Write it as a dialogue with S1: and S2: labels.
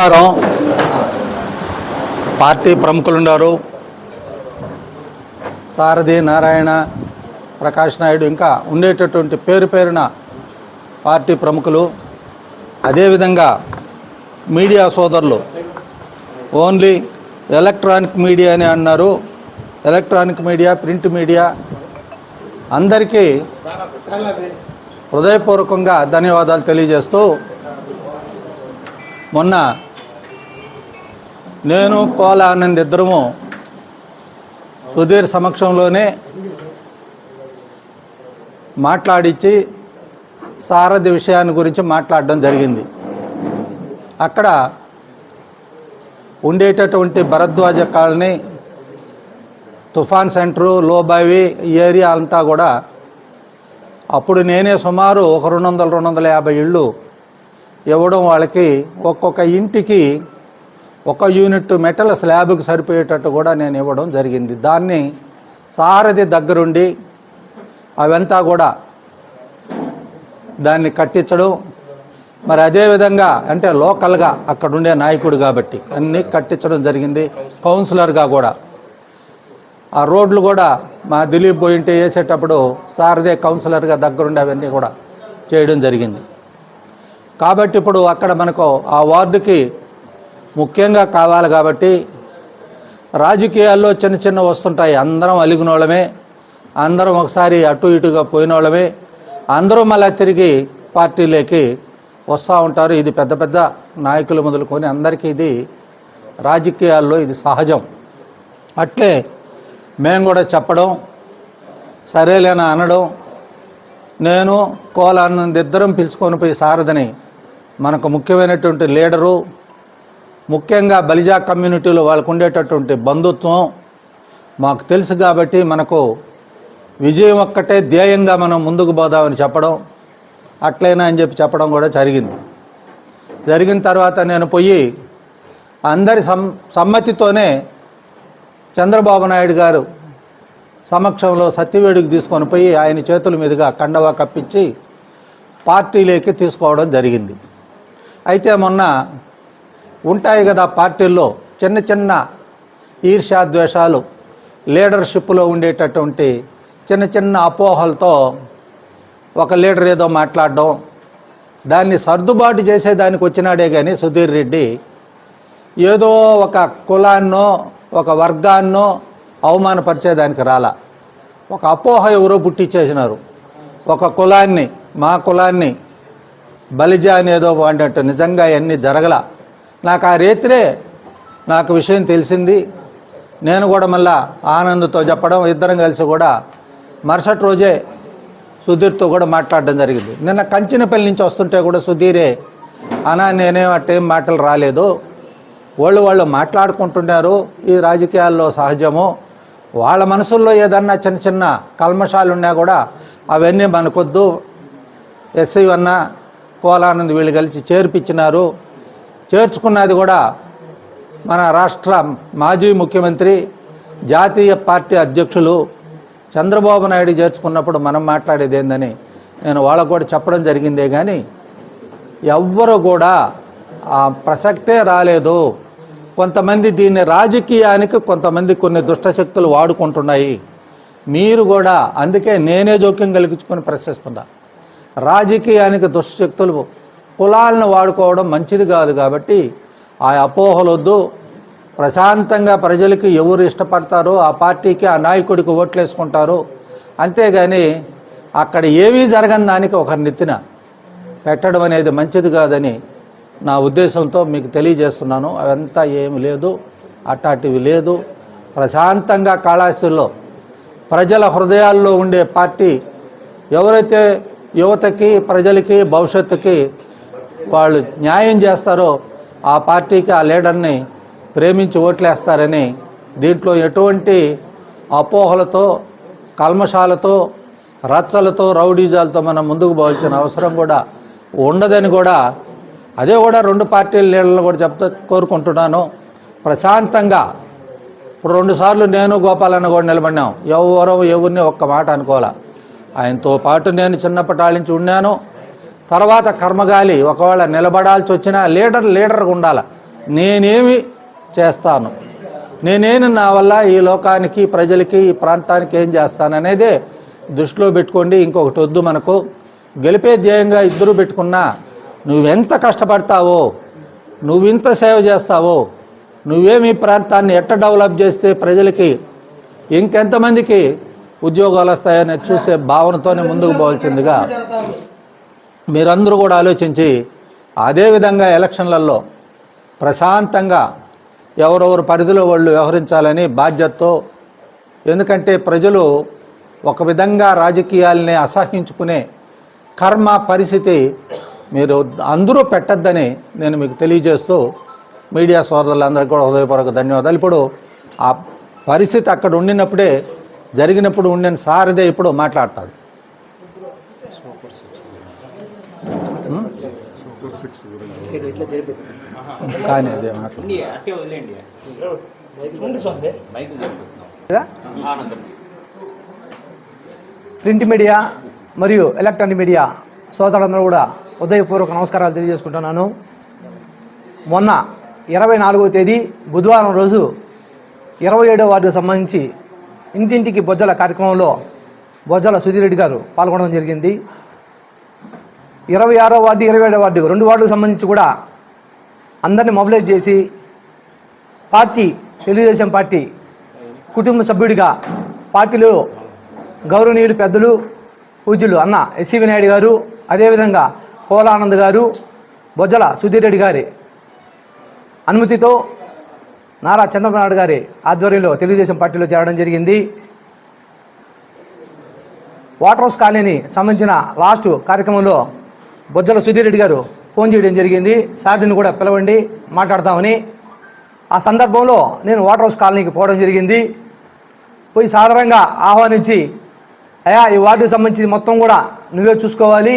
S1: నమస్కారం. పార్టీ ప్రముఖులు ఉన్నారు, సారథి, నారాయణ, ప్రకాష్ నాయుడు, ఇంకా ఉండేటటువంటి పేరున పార్టీ ప్రముఖులు, అదేవిధంగా మీడియా సోదరులు. ఓన్లీ ఎలక్ట్రానిక్ మీడియా అని అన్నారు. ఎలక్ట్రానిక్ మీడియా, ప్రింట్ మీడియా అందరికీ హృదయపూర్వకంగా ధన్యవాదాలు తెలియజేస్తూ, మొన్న నేను కోల ఆనంద్ ఇద్దరము సుధీర్ సమక్షంలోనే మాట్లాడించి సారథి విషయాన్ని గురించి మాట్లాడడం జరిగింది. అక్కడ ఉండేటటువంటి భరద్వాజ కాలనీ, తుఫాన్ సెంటరు, లోబావి ఈ ఏరియా అంతా కూడా అప్పుడు నేనే సుమారు ఒక 200-250 ఇళ్ళు ఇవ్వడం, వాళ్ళకి ఒక్కొక్క ఇంటికి ఒక యూనిట్ మెటల్ స్లాబ్కి సరిపోయేటట్టు కూడా నేను ఇవ్వడం జరిగింది. దాన్ని సారథి దగ్గరుండి అవంతా కూడా దాన్ని కట్టించడం, మరి అదేవిధంగా అంటే లోకల్గా అక్కడుండే నాయకుడు కాబట్టి అన్నీ కట్టించడం జరిగింది. కౌన్సిలర్గా కూడా ఆ రోడ్లు కూడా మా దిలీప్ పోయింటే వేసేటప్పుడు సారథే కౌన్సిలర్గా దగ్గరుండి అవన్నీ కూడా చేయడం జరిగింది. కాబట్టి ఇప్పుడు అక్కడ మనకు ఆ వార్డుకి ముఖ్యంగా కావాలి కాబట్టి రాజకీయాల్లో చిన్న చిన్న వస్తుంటాయి. అందరం అలిగిన వాళ్ళమే, అందరం ఒకసారి అటు ఇటుగా పోయిన వాళ్ళమే, అందరూ మళ్ళీ తిరిగి పార్టీలోకి వస్తూ ఉంటారు. ఇది పెద్ద పెద్ద నాయకులు మొదలుకొని అందరికీ ఇది రాజకీయాల్లో ఇది సహజం. అట్లే మేము కూడా చెప్పడం, సరేలేనా అనడం. నేను కోలానంద్ ఇద్దరం పిలుచుకొని పోయి సారథిని, మనకు ముఖ్యమైనటువంటి లీడరు, ముఖ్యంగా బలిజా కమ్యూనిటీలో వాళ్ళకు ఉండేటటువంటి బంధుత్వం మాకు తెలుసు కాబట్టి మనకు విజయం ఒక్కటే ధ్యేయంగా మనం ముందుకు పోదామని చెప్పడం, అట్లైనా అని చెప్పడం కూడా జరిగింది. జరిగిన తర్వాత నేను పోయి అందరి సమ్మతితోనే చంద్రబాబు నాయుడు గారు సమక్షంలో సత్యవేడుకు తీసుకొని పోయి ఆయన చేతుల మీదుగా కండవా కప్పించి పార్టీలోకి తీసుకోవడం జరిగింది. అయితే మొన్న ఉంటాయి కదా పార్టీల్లో చిన్న చిన్న ఈర్ష్యాద్వేషాలు, లీడర్షిప్లో ఉండేటటువంటి చిన్న చిన్న అపోహలతో ఒక లీడర్ ఏదో మాట్లాడడం, దాన్ని సర్దుబాటు చేసేదానికి వచ్చినాడే కానీ సుధీర్ రెడ్డి ఏదో ఒక కులాన్నో ఒక వర్గాన్నో అవమానపరిచేదానికి రాలా. ఒక అపోహ ఎవరో పుట్టించేసినారు. ఒక కులాన్ని, మా కులాన్ని బలిజా అనేదో వాడినట్టు. నిజంగా అవన్నీ జరగల. నాకు ఆ రేత్రే నాకు విషయం తెలిసింది. నేను కూడా మళ్ళా ఆనంద్తో చెప్పడం, ఇద్దరం కలిసి కూడా మరుసటి రోజే సుధీర్తో కూడా మాట్లాడడం జరిగింది. నిన్న కంచినపల్లి నుంచి వస్తుంటే కూడా సుధీరే, అనా నేనేం అట్టేం మాటలు రాలేదు, వాళ్ళు మాట్లాడుకుంటున్నారు, ఈ రాజకీయాల్లో సహజము, వాళ్ళ మనసుల్లో ఏదన్నా చిన్న చిన్న కల్మషాలు ఉన్నా కూడా అవన్నీ మనకొద్దు, ఎస్ఐ అన్న కోలానంద్ వీళ్ళు కలిసి చేర్పించినారు. చేర్చుకున్నది కూడా మన రాష్ట్ర మాజీ ముఖ్యమంత్రి, జాతీయ పార్టీ అధ్యక్షులు చంద్రబాబు నాయుడు చేర్చుకున్నప్పుడు మనం మాట్లాడేది ఏందని నేను వాళ్ళకు కూడా చెప్పడం జరిగిందే కానీ ఎవ్వరు కూడా ఆ ప్రసక్తే రాలేదు. కొంతమంది దీన్ని రాజకీయానికి కొంతమంది కొన్ని దుష్టశక్తులు వాడుకుంటున్నాయి. మీరు కూడా, అందుకే నేనే జోక్యం కలిగించుకొని ప్రశ్నిస్తున్నా. రాజకీయానికి దుష్టశక్తులు కులాలను వాడుకోవడం మంచిది కాదు కాబట్టి ఆ అపోహలు వద్దు. ప్రశాంతంగా ప్రజలకి ఎవరు ఇష్టపడతారో ఆ పార్టీకి, ఆ నాయకుడికి ఓట్లు వేసుకుంటారు. అంతేగాని అక్కడ ఏమీ జరగని దానికి ఒకరి నెత్తిన పెట్టడం అనేది మంచిది కాదని నా ఉద్దేశంతో మీకు తెలియజేస్తున్నాను. అవంతా ఏమి లేదు, అట్టాటివి లేదు. ప్రశాంతంగా కాళాస్తిలో ప్రజల హృదయాల్లో ఉండే పార్టీ, ఎవరైతే యువతకి, ప్రజలకి, భవిష్యత్తుకి వాళ్ళు న్యాయం చేస్తారో ఆ పార్టీకి, ఆ లీడర్ని ప్రేమించి ఓట్లేస్తారని, దీంట్లో ఎటువంటి అపోహలతో, కల్మషాలతో, రచ్చలతో, రౌడీజాలతో మనం ముందుకు పోవాల్సిన అవసరం కూడా ఉండదని కూడా, అదే కూడా రెండు పార్టీల లీడర్లు కూడా కోరుకుంటున్నాను. ప్రశాంతంగా ఇప్పుడు 2 సార్లు నేను గోపాలన్న కూడా నిలబడినాం. ఎవరిని ఒక్క మాట అనుకోవాలా. ఆయనతో పాటు నేను చిన్నప్పటి నుంచి ఉన్నాను. తర్వాత కర్మగాలి ఒకవేళ నిలబడాల్సి వచ్చినా లీడర్గా ఉండాలి. నేనేమి చేస్తాను, నేనేమి నా వల్ల ఈ లోకానికి, ప్రజలకి, ఈ ప్రాంతానికి ఏం చేస్తాను అనేదే దృష్టిలో పెట్టుకోండి. ఇంకొకటి వద్దు మనకు. గెలిపే ధ్యేయంగా ఇద్దరు పెట్టుకున్నా నువ్వెంత కష్టపడతావో, నువ్వింత సేవ చేస్తావో, నువ్వేమి ప్రాంతాన్ని ఎట్ట డెవలప్ చేస్తే ప్రజలకి ఇంకెంతమందికి ఉద్యోగాలు వస్తాయని చూసే భావనతోనే ముందుకు పోవాల్సిందిగా మీరందరూ కూడా ఆలోచించి అదేవిధంగా ఎలక్షన్లలో ప్రశాంతంగా ఎవరెవరు పరిధిలో వాళ్ళు వ్యవహరించాలని బాధ్యతతో, ఎందుకంటే ప్రజలు ఒక విధంగా రాజకీయాలని అసహించుకునే కర్మ పరిస్థితి మీరు అందరూ పెట్టద్దని నేను మీకు తెలియజేస్తూ మీడియా సోదరులందరికీ కూడా హృదయపూర్వక ధన్యవాదాలు. ఇప్పుడు ఆ పరిస్థితి అక్కడ ఉండినప్పుడే, జరిగినప్పుడు ఉండిన సారదే ఇప్పుడు మాట్లాడతాడు. కానీ అదే
S2: ప్రింట్ మీడియా మరియు ఎలక్ట్రానిక్ మీడియా సోదరులందరూ కూడా హృదయపూర్వక నమస్కారాలు తెలియజేసుకుంటున్నాను. మొన్న 24వ తేదీ బుధవారం రోజు 27వ వార్డుకు సంబంధించి ఇంటింటికి బొజ్జల కార్యక్రమంలో బొజ్జల సుధీర్ రెడ్డి గారు పాల్గొనడం జరిగింది. 26వ వార్డు, 27వ వార్డు 2 వార్డుకు సంబంధించి కూడా అందరినీ మొబిలైజ్ చేసి తెలుగుదేశం పార్టీ కుటుంబ సభ్యుడిగా పార్టీలో గౌరవనీయులు పెద్దలు పూజ్యులు అన్న ఎస్సీ వినాయుడు గారు, అదేవిధంగా కోలానంద్ గారు, బొజ్జల సుధీర్ రెడ్డి గారి అనుమతితో నారా చంద్రబాబు నాయుడు గారి ఆధ్వర్యంలో తెలుగుదేశం పార్టీలో చేరడం జరిగింది. వాటర్ హౌస్ కాలనీ సంబంధించిన లాస్ట్ కార్యక్రమంలో బొజ్జల సుధీర్ రెడ్డి గారు ఫోన్ చేయడం జరిగింది, సారథిని కూడా పిలవండి మాట్లాడతామని. ఆ సందర్భంలో నేను వాటర్ హౌస్ కాలనీకి పోవడం జరిగింది. పోయి సాధారణంగా ఆహ్వానించి, అయ్యా ఈ వార్డుకు సంబంధించి మొత్తం కూడా నువ్వే చూసుకోవాలి,